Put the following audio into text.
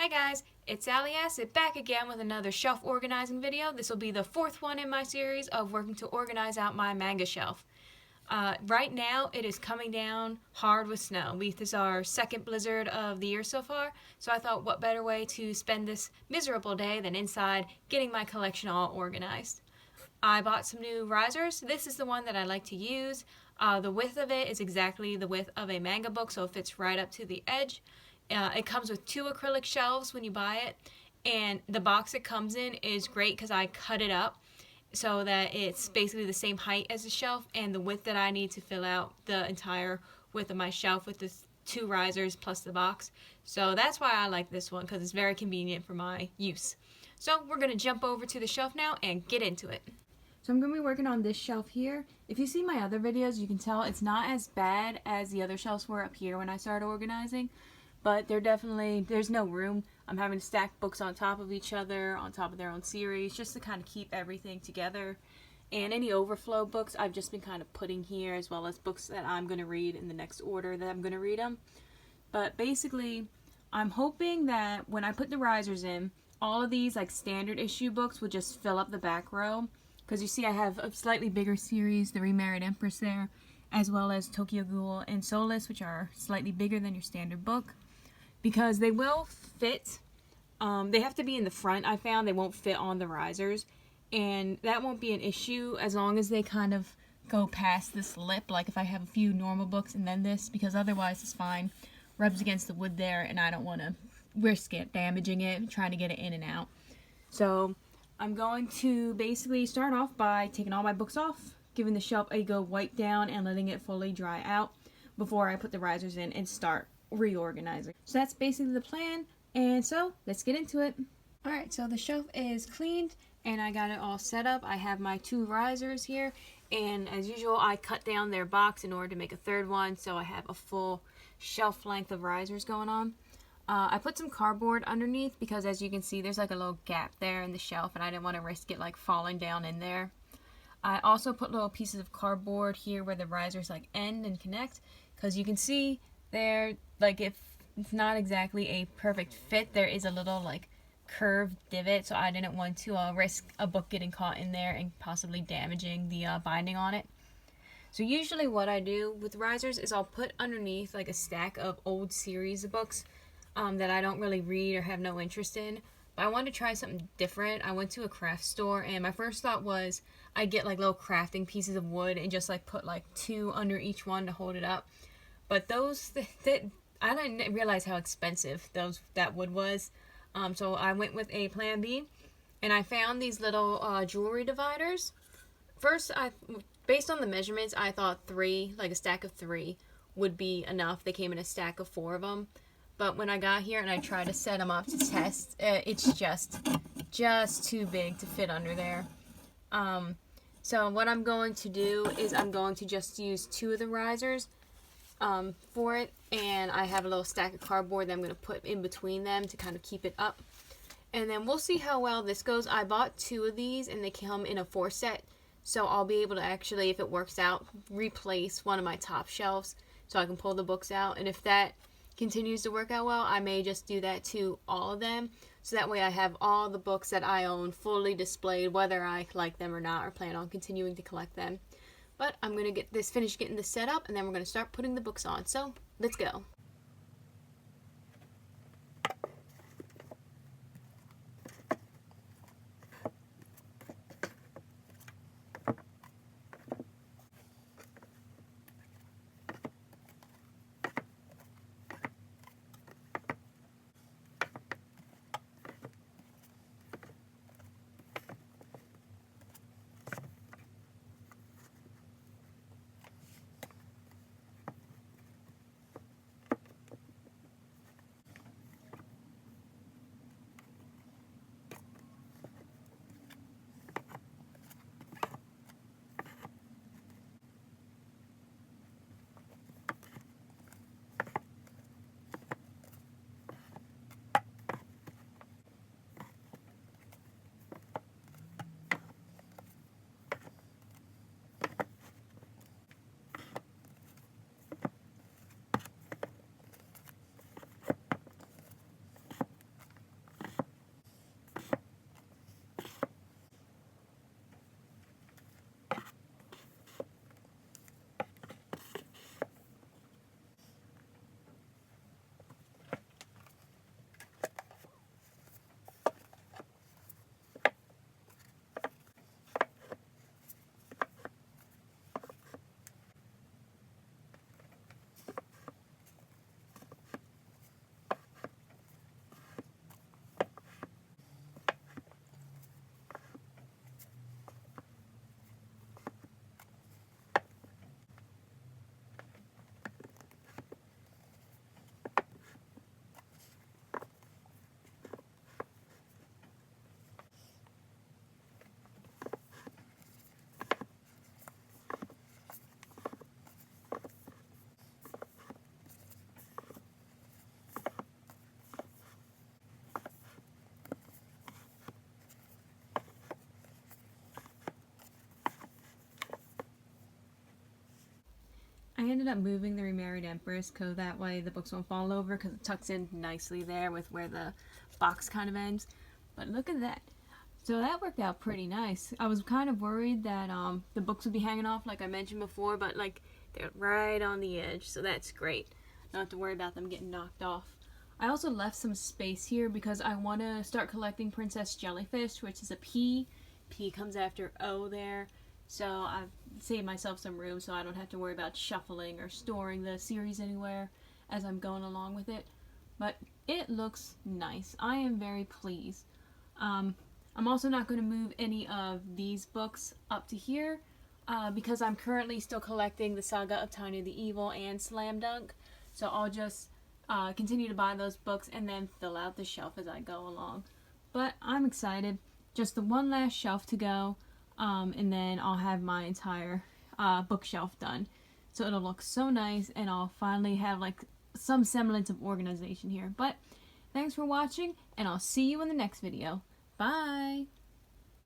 Hi guys, it's Allie Acid back again with another shelf organizing video. This will be the fourth one in my series of working to organize out my manga shelf. Right now it is coming down hard with snow. This is our second blizzard of the year so far, so I thought what better way to spend this miserable day than inside getting my collection all organized. I bought some new risers. This is the one that I like to use. The width of it is exactly the width of a manga book, so it fits right up to the edge. It comes with 2 acrylic shelves when you buy it, and the box it comes in is great because I cut it up so that it's basically the same height as the shelf and the width that I need to fill out the entire width of my shelf with the 2 risers plus the box. So that's why I like this one, because it's very convenient for my use. So we're going to jump over to the shelf now and get into it. So I'm going to be working on this shelf here. If you see my other videos, you can tell it's not as bad as the other shelves were up here when I started organizing. But there's no room. I'm having to stack books on top of each other, on top of their own series, just to kind of keep everything together. And any overflow books I've just been kind of putting here, as well as books that I'm going to read in the next order that I'm going to read them. But basically, I'm hoping that when I put the risers in, all of these like standard issue books will just fill up the back row. Because you see I have a slightly bigger series, The Remarried Empress there, as well as Tokyo Ghoul and Soulless, which are slightly bigger than your standard book. Because they will fit, they have to be in the front. I found they won't fit on the risers, and that won't be an issue as long as they kind of go past this lip, like if I have a few normal books and then this, because otherwise it's fine. Rubs against the wood there, and I don't want to risk it damaging it, trying to get it in and out. So I'm going to basically start off by taking all my books off, giving the shelf a go wipe down and letting it fully dry out before I put the risers in and start reorganizing. So that's basically the plan, and so let's get into it. Alright, so the shelf is cleaned and I got it all set up. I have my 2 risers here, and as usual I cut down their box in order to make a third one, so I have a full shelf length of risers going on. I put some cardboard underneath because as you can see there's like a little gap there in the shelf, and I didn't want to risk it like falling down in there. I also put little pieces of cardboard here where the risers like end and connect, because you can see there, like if it's not exactly a perfect fit, there is a little like curved divot, so I didn't want to risk a book getting caught in there and possibly damaging the binding on it. So usually what I do with risers is I'll put underneath like a stack of old series of books that I don't really read or have no interest in. But I wanted to try something different. I went to a craft store, and my first thought was I'd get like little crafting pieces of wood and just like put like 2 under each one to hold it up. But those, I didn't realize how expensive that wood was. So I went with a plan B, and I found these little jewelry dividers. First, based on the measurements, I thought 3, like a stack of 3, would be enough. They came in a stack of 4 of them. But when I got here and I tried to set them up to test, it's just too big to fit under there. So what I'm going to do is I'm going to just use 2 of the risers for it, and I have a little stack of cardboard that I'm going to put in between them to kind of keep it up, and then we'll see how well this goes. I bought 2 of these and they come in a 4 set, so I'll be able to actually, if it works out, replace one of my top shelves so I can pull the books out. And if that continues to work out well, I may just do that to all of them, so that way I have all the books that I own fully displayed, whether I like them or not, or plan on continuing to collect them. But I'm going to finish getting this set up, and then we're going to start putting the books on. So, let's go. ended up moving the Remarried Empress so that way the books won't fall over because it tucks in nicely there with where the box kind of ends. But look at that. So that worked out pretty nice. I was kind of worried that the books would be hanging off like I mentioned before, but like they're right on the edge, so that's great. Don't have to worry about them getting knocked off. I also left some space here because I want to start collecting Princess Jellyfish, which is a P. P comes after O there. So I've saved myself some room so I don't have to worry about shuffling or storing the series anywhere as I'm going along with it. But it looks nice. I am very pleased. I'm also not going to move any of these books up to here because I'm currently still collecting the Saga of Tiny the Evil and Slam Dunk. So I'll just continue to buy those books and then fill out the shelf as I go along. But I'm excited. Just the one last shelf to go, and then I'll have my entire bookshelf done. So it'll look so nice, and I'll finally have like some semblance of organization here. But thanks for watching, and I'll see you in the next video. Bye!